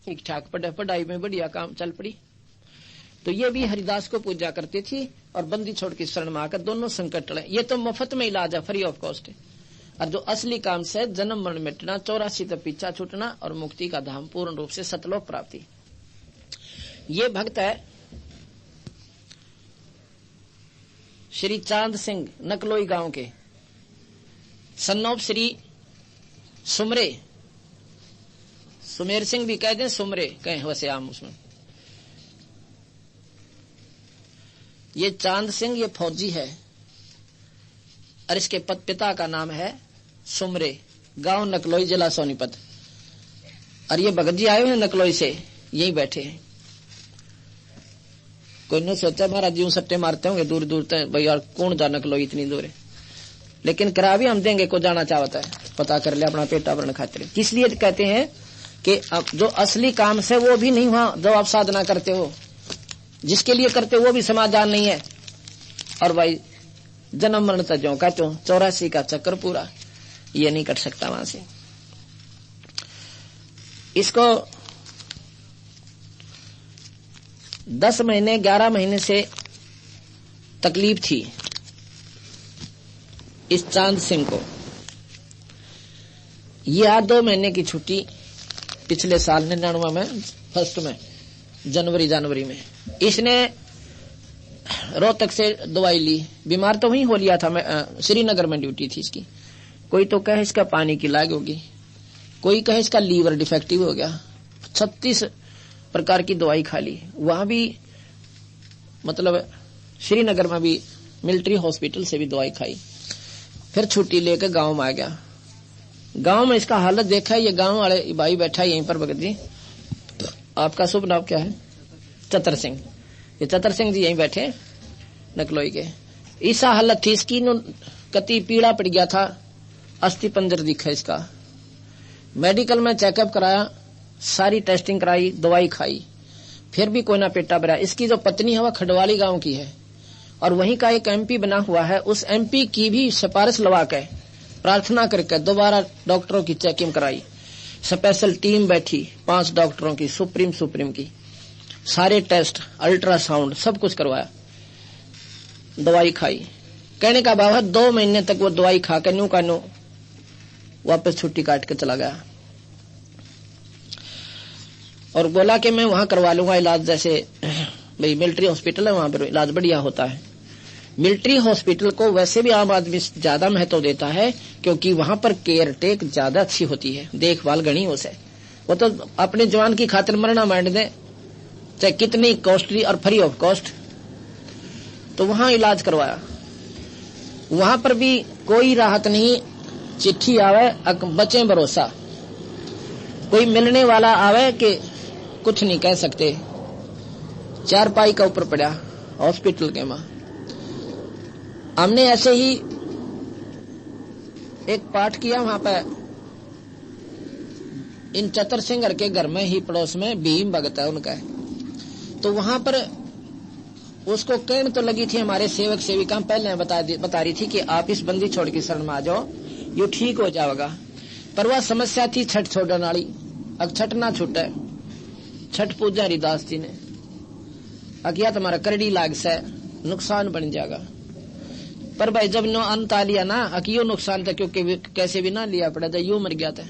ठीक ठाक पढ़ाई में बढ़िया काम चल पड़ी। तो ये भी हरिदास को पूजा करती थी और बंदी छोड़ की शरण में आकर दोनों संकट टले। ये तो मुफ्त में इलाज है, फ्री ऑफ कॉस्ट। और जो असली काम से जन्म मरण मिटना, 84 तक पीछा छूटना और मुक्ति का धाम पूर्ण रूप से सतलोक प्राप्ति। ये भक्त है श्री चांद सिंह, नकलोई गांव के, सन्नौप श्री सुमरे, सुमेर सिंह भी कह दें, सुमरे कहें, वैसे आम उसमें। ये चांद सिंह ये फौजी है और इसके पिता का नाम है सुमरे, गांव नकलोई, जिला सोनीपत। और ये भगत जी आए हुए हैं नकलोई से, यही बैठे हैं। कोई ने सोचा महाराज जी सट्टे मारते होंगे दूर दूर तक, भाई यार कौन जा नकलोई इतनी दूर है, लेकिन करा भी हम देंगे, को जाना चाहता है पता कर ले अपना पेटा भरने खातिर। किस लिए कहते हैं कि जो असली काम से वो भी नहीं हुआ जो आप साधना करते हो, जिसके लिए करते हो वो भी समाधान नहीं है। और भाई जन्म मरण तक जो कहते हो 84 का चक्कर पूरा, ये नहीं कर सकता वहां से। इसको 10 महीने 11 महीने से तकलीफ थी इस चांद सिंह को। ये 2 महीने की छुट्टी पिछले साल 99 में फर्स्ट में जनवरी में इसने रोहतक से दवाई ली। बीमार तो वहीं हो लिया था, मैं श्रीनगर में ड्यूटी थी इसकी। कोई तो कहे इसका पानी की लाग होगी, कोई कहे इसका लीवर डिफेक्टिव हो गया। 36 प्रकार की दवाई खा ली। वहां भी मतलब श्रीनगर में भी मिलिट्री हॉस्पिटल से भी दवाई खाई। फिर छुट्टी लेकर गांव में आ गया। गांव में इसका हालत देखा। ये गांव वाले भाई बैठा है यहीं पर भगत जी। आपका शुभ नाम क्या है? चतर सिंह। ये चतर सिंह जी यहीं बैठे नकलोई के। ऐसा हालत थी इसकी, कति पीड़ा पड़ गया था, अस्थि पंजर दिखा इसका। मेडिकल में चेकअप कराया, सारी टेस्टिंग कराई, दवाई खाई, फिर भी कोई ना पेटा भरा। इसकी जो पत्नी है वह खडवाली गांव की है और वहीं का एक एमपी बना हुआ है। उस एमपी की भी सिफारिश लगा के प्रार्थना करके दोबारा डॉक्टरों की चेकिंग कराई। स्पेशल टीम बैठी 5 डॉक्टरों की, सुप्रीम की, सारे टेस्ट, अल्ट्रासाउंड सब कुछ करवाया, दवाई खाई। कहने का भाव है 2 महीने तक वो दवाई खा के न्यू का न्यू वापस छुट्टी काट के चला गया और बोला कि मैं वहां करवा लूंगा इलाज। जैसे भाई मिलिट्री हॉस्पिटल है, वहां पर इलाज बढ़िया होता है। मिलिट्री हॉस्पिटल को वैसे भी आम आदमी ज्यादा महत्व देता है क्योंकि वहां पर केयर टेक ज्यादा अच्छी होती है, देखभाल गणी हो से। वो तो अपने जवान की खातिर मरना मांड दे, चाहे कितनी कॉस्टली और फ्री ऑफ कॉस्ट। तो वहां इलाज करवाया। वहां पर भी कोई राहत नहीं। चिट्ठी आवे बचे भरोसा, कोई मिलने वाला आवे कि कुछ नहीं कह सकते। 4 पाई का ऊपर पड़ा हॉस्पिटल के मां। हमने ऐसे ही एक पाठ किया वहां पर इन चतर सिंह के घर में ही पड़ोस में भीम भगत है उनका। तो वहां पर उसको कहने तो लगी थी हमारे सेवक सेविका पहले बता रही थी कि आप इस बंदी छोड़ की शरण में आ जाओ, ये ठीक हो जाएगा। पर वह समस्या थी छठ छोड़ने वाली। अब छठ ना छूटे, छठ पूजा हरिदास जी ने अकिया तुम्हारा करड़ी लाग से नुकसान बन जाएगा। पर भाई जब नो अंत आ लिया ना, अकियो नुकसान था क्योंकि कैसे भी ना लिया पड़ा था, यूं मर गया था।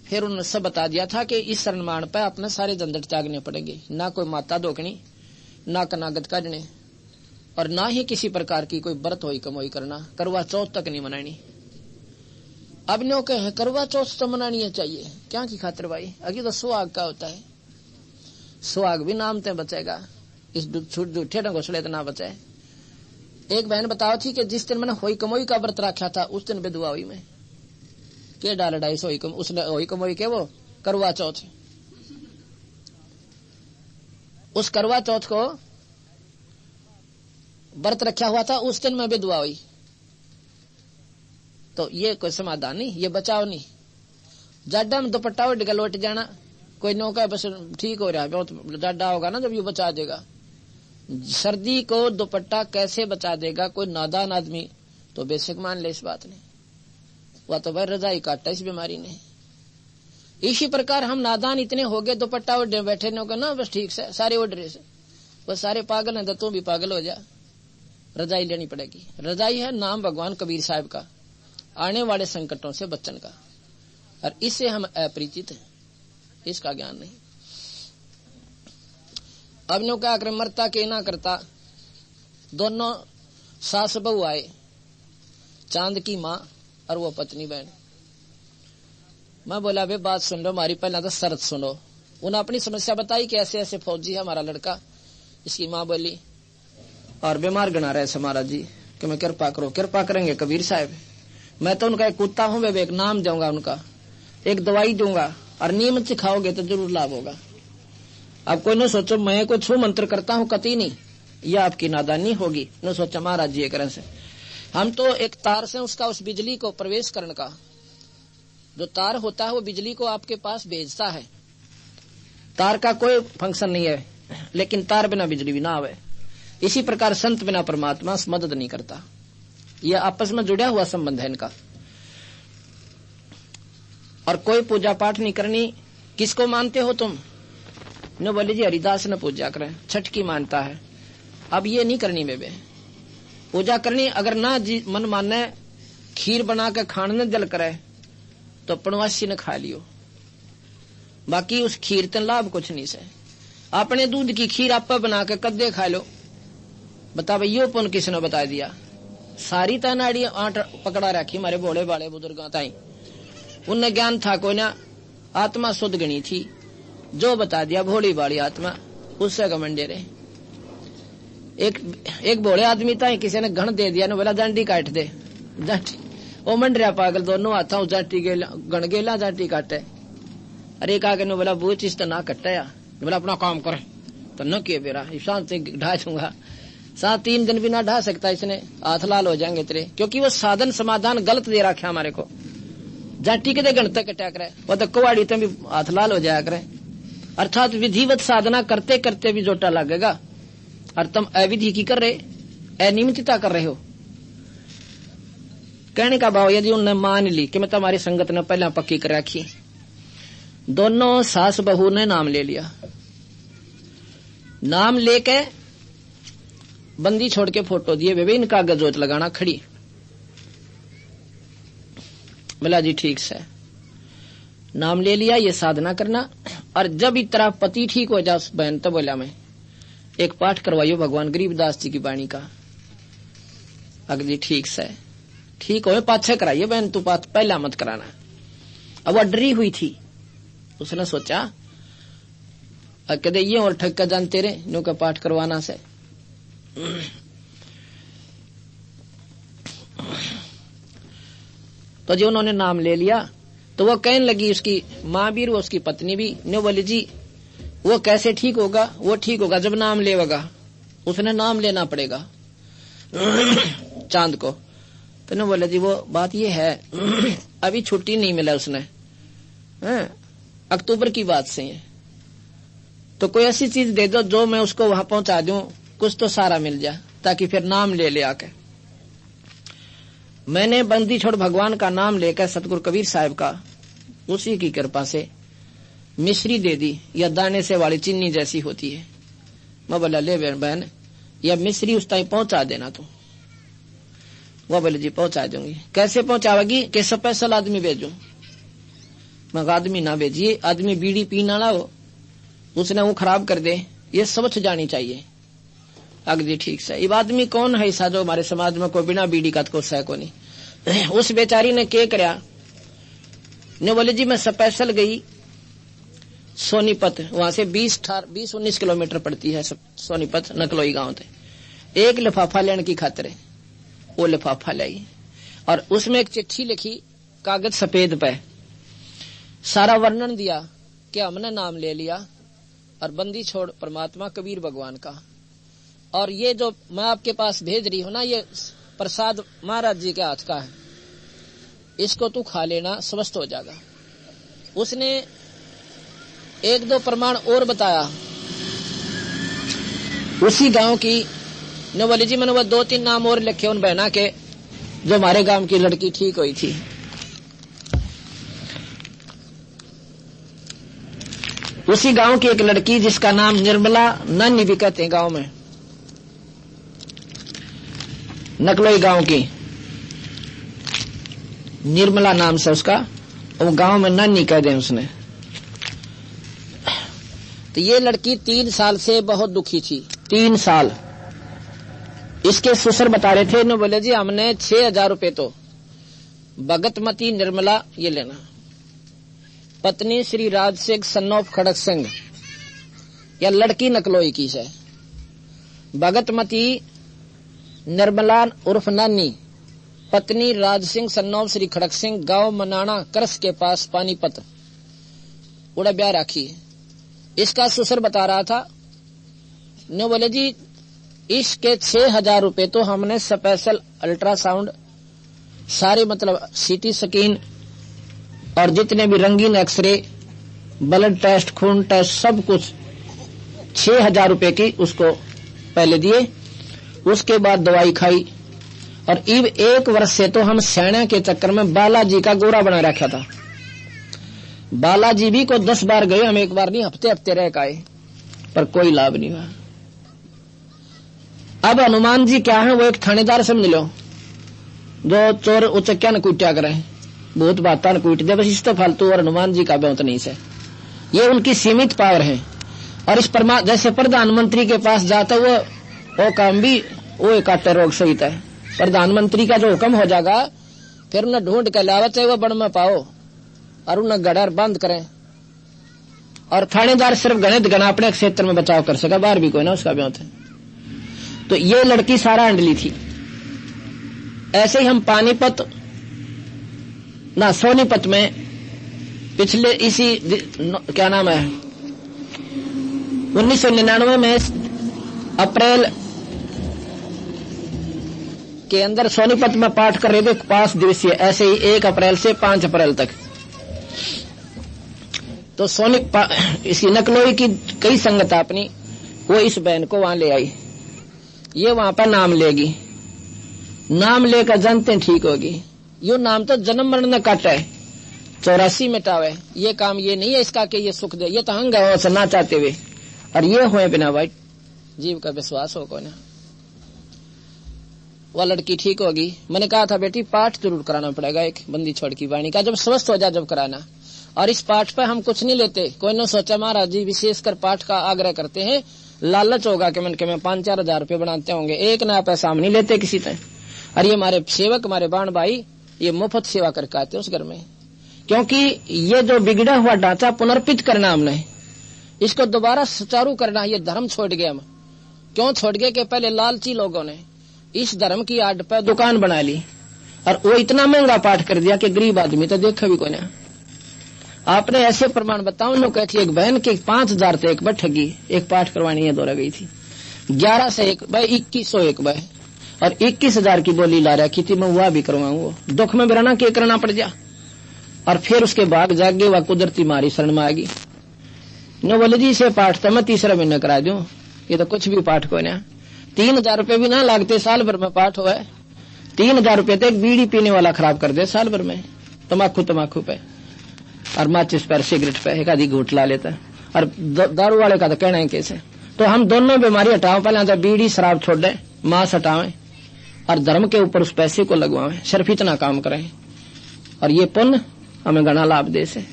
फिर उन्होंने सब बता दिया था कि इस शरणमान पे अपने सारे झंझट त्यागने पड़ेंगे, ना कोई माता धोकनी, ना कनागत काटने और ना ही किसी प्रकार की कोई व्रत होई कमोई करना, करवा चौथ तक नहीं मनानी। अब नो कहे करवा चौथ तो मनानी चाहिए, क्या की खातिर भाई? अभी तो सुहाग का होता है, सुहाग भी नाम ते बचेगा, इस झूठे घोसले तो ना बचे। एक बहन बताओ थी कि जिस दिन मैंने होई कमोई का व्रत रखा था उस दिन बेदुआ हुई मैं के डाल 250 उसने होई कमोई के वो करवा चौथ। उस करवा चौथ को व्रत रखा हुआ था, उस दिन मैं बेदुआ हुई। तो ये कोई समाधान नहीं, ये बचाव नहीं। जाडा में दुपट्टा उड़ के लौट जाना, कोई नौका बस ठीक हो रहा है, बहुत जाडा होगा ना जब ये बचा देगा। सर्दी को दुपट्टा कैसे बचा देगा कोई नादान आदमी तो बेशक मान ले इस बात ने, वह तो भाई रजाई काटा इस बीमारी ने। इसी प्रकार हम नादान इतने हो गए, दुपट्टा ओढ़े बैठे न को ना, बस ठीक से सारे ओढ़ रहे से, बस सारे पागल हैं तो तू भी पागल हो जा। रजाई लेनी पड़ेगी। रजाई है नाम भगवान कबीर साहब का, आने वाले संकटों से बचने का, और इससे हम अपरिचित हैं, इसका ज्ञान नहीं। अब नो क्या करे, मरता के ना करता, दोनों सास बहू आए, चांद की माँ और वो पत्नी बहन। मैं बोला बे बात सुन लो हमारी, पहला तो शर्त सुनो। उन्हें अपनी समस्या बताई कि ऐसे ऐसे फौजी है हमारा लड़का। इसकी माँ बोली और बीमार गना रहे समारा जी कि मैं कृपा करो। कृपा करेंगे कबीर साहब, मैं तो उनका एक कुत्ता हूँ, वे एक नाम दूंगा, उनका एक दवाई दूंगा, और नियमित से खाओगे तो जरूर लाभ होगा। अब कोई न सोचो मैं कुछ छू मंत्र करता हूँ, कति नहीं, यह आपकी नादानी होगी। न सोचा महाराज जी एक से हम तो एक तार से उसका उस बिजली को प्रवेश करने का, जो तार होता है वो बिजली को आपके पास भेजता है। तार का कोई फंक्शन नहीं है, लेकिन तार बिना बिजली भी ना आवे। इसी प्रकार संत बिना परमात्मा मदद नहीं करता। यह आपस में जुड़ा हुआ संबंध है इनका। और कोई पूजा पाठ नहीं करनी। किसको मानते हो तुम? न बोले जी हरिदास ने पूजा करें, छठ की मानता है। अब ये नहीं करनी बेबे, पूजा करनी। अगर ना जी मन माने खीर बना के खाने दिल करे तो पणवासी ने खा लियो, बाकी उस खीर ते लाभ कुछ नहीं से। अपने दूध की खीर आप बना के कद्दे खा लो, बता भाई यो पुन किसने बता दिया? सारी तनाड़ी आठ पकड़ा रखी हमारे भोले भाले बुजुर्ग ताई। उनने ज्ञान था कोई ना, आत्मा शुद्ध गणी थी, जो बता दिया भोली भाली आत्मा उससे घमंडे रहे। एक भोले आदमी था, किसी ने घण दे दिया, बोला जांटी काट दे। जांटी वो मंडरिया पागल, दोनों हाथों जांटी गण गेला जांटी काटे। अरे एक आगे बोला वो चीज तो ना कटाया, बोला अपना काम करे तो न किए बेरा शांत से ढा दूंगा। 7-3 दिन भी ना ढा सकता इसने, हाथ लाल हो जाएंगे तेरे, क्योंकि वो साधन समाधान गलत दे रखा हमारे को। जाटी के गण तक कटा करे, वो तो कुवाड़ी तो भी हाथ लाल हो जाया करे। अर्थात विधिवत साधना करते करते भी जोटा लगेगा, और तुम अविधि की कर रहे, अनियमितता कर रहे हो। कहने का भाव यदि उन्होंने मान ली कि मैं तुम्हारी संगत ने पहले पक्की कर रखी, दोनों सास बहू ने नाम ले लिया। नाम लेके बंदी छोड़ के फोटो दिए, वे इनका गजोत लगाना खड़ी। बोला जी ठीक से, नाम ले लिया, ये साधना करना। और जब इतना पति ठीक हो जाए उस बहन, तो बोला मैं एक पाठ करवाइयो भगवान गरीबदास जी की वाणी का। अगली ठीक से, ठीक हो पाछे कराइए बहन, तू पाठ पहला मत कराना। अब वह डरी हुई थी, उसने सोचा कहते ये और ठक्का जानते रहे नो का पाठ करवाना से। तो जो उन्होंने नाम ले लिया तो वो कहने लगी, उसकी माँ भी और उसकी पत्नी भी, ने बोली जी वो कैसे ठीक होगा? वो ठीक होगा जब नाम लेगा, उसने नाम लेना पड़ेगा चांद को। तो ने बोले जी वो बात ये है अभी छुट्टी नहीं मिला उसने, अक्टूबर की बात से है, तो कोई ऐसी चीज दे दो जो मैं उसको वहां पहुंचा दूं, कुछ तो सारा मिल जाए ताकि फिर नाम ले आके। मैंने बंदी छोड़ भगवान का नाम लेकर सतगुरु कबीर साहब का, उसी की कृपा से मिश्री दे दी, या दाने से वाली चीनी जैसी होती है। मैं बोला ले बहन या मिश्री उस टाइम पहुंचा देना तू। वो बोले जी पहुंचा दूंगी। कैसे पहुंचावेगी? कि स्पेशल आदमी भेजू? मैं आदमी ना भेजिए, आदमी बीड़ी पीना ना हो, उसने वो खराब कर दे, ये समझ जानी चाहिए। अगली ठीक से, ये आदमी कौन है ऐसा जो हमारे समाज में कोई बिना बीड़ी का को सह को नहीं। उस बेचारी ने क्या कराया, ने बोले जी मैं स्पेशल गई सोनीपत, वहां से 20-19 किलोमीटर पड़ती है सोनीपत नकलोई गांव से। एक लिफाफा लेने की खातिर वो लिफाफा लाई, और उसमें एक चिट्ठी लिखी कागज सफेद पे, सारा वर्णन दिया कि हमने नाम ले लिया और बंदी छोड़ परमात्मा कबीर भगवान का, और ये जो मैं आपके पास भेज रही हूं ना, ये प्रसाद महाराज जी के हाथ का है, इसको तू खा लेना, स्वस्थ हो जाएगा। उसने 1-2 प्रमाण और बताया उसी गांव की। ने बोले जी मैंने वो 2-3 नाम और लिखे उन बहना के जो हमारे गांव की लड़की ठीक हुई थी। उसी गांव की एक लड़की जिसका नाम निर्मला नानी भी कहते हैं गांव में, नकलोई गांव की निर्मला नाम से उसका, वो गांव में नानी कह दें उसने। तो ये लड़की 3 साल से बहुत दुखी थी, 3 साल। इसके ससुर बता रहे थे, इन्होंने बोले जी हमने 6,000 रुपए तो भगतमती निर्मला ये लेना, पत्नी श्री राज सिंह सन ऑफ खड़क सिंह, या लड़की नकलोई की है। भगतमती निर्मला उर्फ नानी, पत्नी राज सिंह सन ऑफ श्री खड़क सिंह, गांव मनाना करस के पास पानीपत, उड़ा ब्याह राखी। इसका ससुर बता रहा था, ने बोले जी इसके 6,000 रुपए तो हमने स्पेशल अल्ट्रासाउंड, सारे मतलब सीटी स्कैन और जितने भी रंगीन एक्सरे, ब्लड टेस्ट, खून टेस्ट, सब कुछ 6,000 रुपए की उसको पहले दिए। उसके बाद दवाई खाई और 1 वर्ष से तो हम सेना के चक्कर में बालाजी का गोरा बना रखा था। बालाजी भी को 10 बार गए हम, 1 बार नहीं, हफ्ते हफ्ते रह आए, पर कोई लाभ नहीं हुआ। अब हनुमान जी क्या है, वो एक थानेदार समझ लो, जो चोर उचक्या न कुटिया करे, बहुत बाता न कुट दे, बस इस तो फालतू। और हनुमान जी का बहुत नहीं से, ये उनकी सीमित पावर है। और इस जैसे प्रधानमंत्री के पास जाता वो काम भी वो काटे रोग सहित है। प्रधानमंत्री का जो हुक्म हो जाएगा, फिर उन्हें ढूंढ के लावत है वो बन में पाओ और उन्हें गड़र बंद करें। और थानेदार सिर्फ गणित गणा अपने क्षेत्र में बचाव कर सका, बाहर भी कोई ना उसका ब्योत है। तो ये लड़की सारा अंडली थी। ऐसे ही हम पानीपत ना सोनीपत में पिछले इसी क्या नाम है 1999 में अप्रैल के अंदर सोनीपत में पाठ कर रहे थे 5 दिवसीय, ऐसे ही 1 अप्रैल से 5 अप्रैल तक। तो इसी नकलोई की कई संगत अपनी, वो इस बहन को वहां ले आई। ये वहां पर नाम लेगी, नाम लेकर जनते ठीक होगी। यो नाम तो जन्म मरण न काटे, 84 मिटावे। ये काम ये नहीं है इसका कि ये सुख दे, ये तो हंग है ना चाहते हुए। और ये हुए बिना भाई जीव का विश्वास हो कोई ना, वह लड़की ठीक होगी। मैंने कहा था बेटी पाठ जरूर कराना पड़ेगा, एक बंदी छोड़ की वाणी का, जब स्वस्थ हो जाए जब कराना। और इस पाठ पे हम कुछ नहीं लेते। कोई ने सोचा महाराज जी विशेषकर पाठ का आग्रह करते हैं, लालच होगा कि मन के में 5-4 हजार रुपये बनाते होंगे, 1 नया पैसा हम नहीं लेते किसी से। और ये हमारे सेवक, हमारे बाण भाई, ये मुफ्त सेवा करके आते उस घर में। क्योंकि ये जो बिगड़ा हुआ ढांचा पुनर्पित करना हमने, इसको दोबारा सुचारू करना। ये धर्म छोड़ गए हम, क्यों छोड़ गए कि पहले लालची लोगों ने इस धर्म की आड़ पर दुकान बना ली और वो इतना महंगा पाठ कर दिया कि गरीब आदमी तो देखा भी कोई ना। आपने ऐसे प्रमाण बताओ। लोग कहती एक बहन के 5,000 थे एक बार ठगी, एक पाठ करवानी है दौरा गई थी, 11 से 1 बाय 2101 बाय, और 21,000 की बोली ला रखी थी। मैं वह भी करवाऊंगा, दुख में बिराना के करना पड़ जा। और फिर उसके बाद जागे वह कुदरती मारी शरण में आ गई। नो बोले जी इसे पाठ तो मैं 3रा महीना करा दूं, ये तो कुछ भी पाठ को ना 3,000 रुपये भी ना लागते, साल भर में पाठ हुआ है। 3,000 रुपये तो एक बीड़ी पीने वाला खराब कर दे साल भर में, तमाकू पे और माचिस पर, सिगरेट पे एक आधी घूट ला लेता है। और दारू वाले का तो कहना है कैसे। तो हम दोनों बीमारी हटाओ, पहले तो बीड़ी शराब छोड़ दें, मांस हटावें और धर्म के ऊपर उस पैसे को लगवाएं, सिर्फ इतना काम करें और ये पुण्य हमें घना लाभ दे से।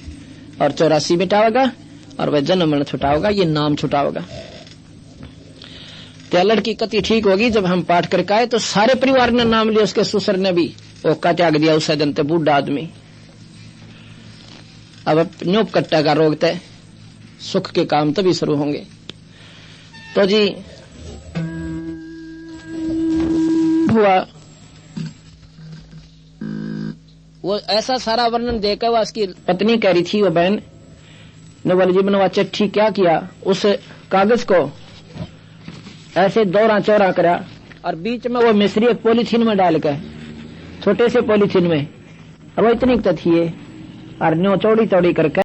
और 84 मिटावेगा और वह जन्म मरण छुटाओगा, ये नाम छुटाओगा। तो लड़की कति ठीक होगी। जब हम पाठ करके आए तो सारे परिवार ने नाम लिया, उसके ससुर ने भी ओका त्याग दिया। उस जनते बूढ़ा आदमी अब न्योप कट्टा का रोग तय, सुख के काम तभी शुरू होंगे। तो जी हुआ वो ऐसा सारा वर्णन देकर वह उसकी पत्नी कह रही थी, वो बहन ने बोली जी मैंने चिट्ठी क्या किया, उस कागज को ऐसे दौरा चौरा करा और बीच में वो मिश्री एक पॉलीथीन में डाल कर, छोटे से पॉलीथीन में, और वो इतनी तो थी और न्यो चौड़ी चौड़ी करके